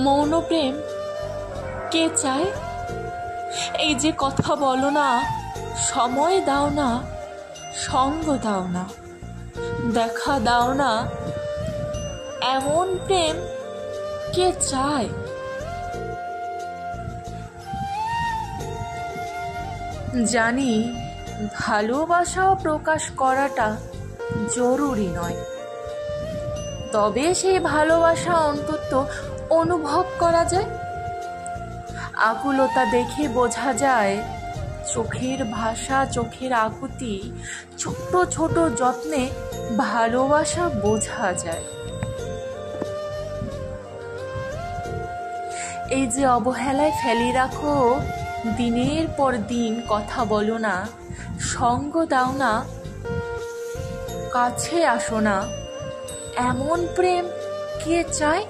মৌন প্রেম কে চায়? এই যে কথা বলো না, সময় দাও না, সঙ্গ দাও না, দেখা দাও না, এমন প্রেম কে চায়? জানি ভালোবাসা প্রকাশ করাটা জরুরি নয়, তবে সেই ভালোবাসা অন্তত অনুভব করা যায়। আকুলতা দেখে বোঝা যায়, চোখের ভাষা, চোখের আকুতি, ছোট ছোট যত্নে ভালোবাসা বোঝা যায়। এই যে অবহেলায় ফেলে রাখো, দিনের পর দিন কথা বলো না, সঙ্গ দাও না, কাছে আসো না, এমন প্রেম কে চায়?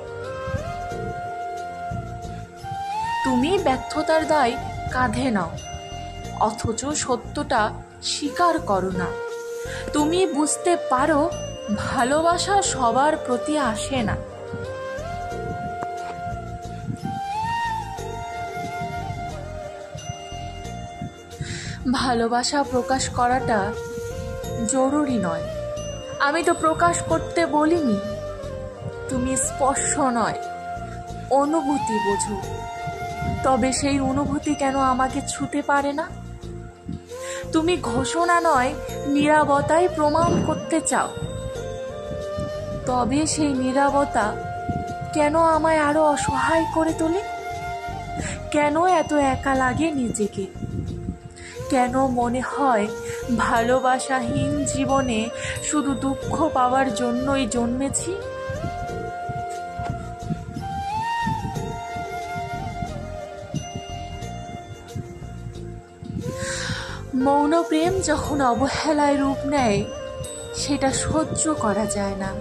তুমি ব্যর্থতার দায় কাঁধে নাও, অথচ সত্যটা স্বীকার করো না। তুমি বুঝতে পারো ভালোবাসা সবার প্রতি আসে না। ভালোবাসা প্রকাশ করাটা জরুরি নয়, আমি তো প্রকাশ করতে বলিনি। তুমি স্পর্শ নয়, অনুভূতি বোঝো। তবে সেই অনুভূতি কেন আমাকে ছুঁতে পারে না? তুমি ঘোষণা নয়, নীরবতায় প্রমাণ করতে চাও। তবে সেই নীরবতা কেন আমায় আরো অসহায় করে তোলে? কেন এত একা লাগে নিজেকে? কেন মনে হয় ভালোবাসাহীন জীবনে শুধু দুঃখ পাওয়ার জন্যই জন্মেছি? মৌন প্রেম যখন অবহেলায় রূপ নেয়, সেটা সহ্য করা যায় না।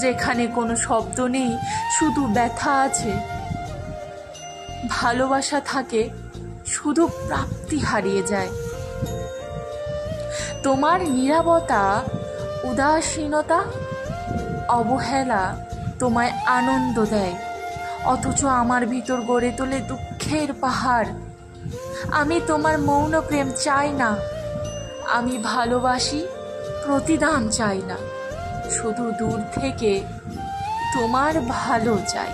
যেখানে কোনো শব্দ নেই, শুধু ব্যথা আছে। ভালোবাসা থাকে, শুধু প্রাপ্তি হারিয়ে যায়। তোমার নীরবতা, উদাসীনতা, অবহেলা তোমায় আনন্দ দেয়, অথচ আমার ভিতর গড়ে তোলে দুঃখের পাহাড়। আমি তোমার মৌন প্রেম চাই না, আমি ভালোবাসি, প্রতিদান চাই না, শুধু দূর থেকে তোমার ভালো চাই।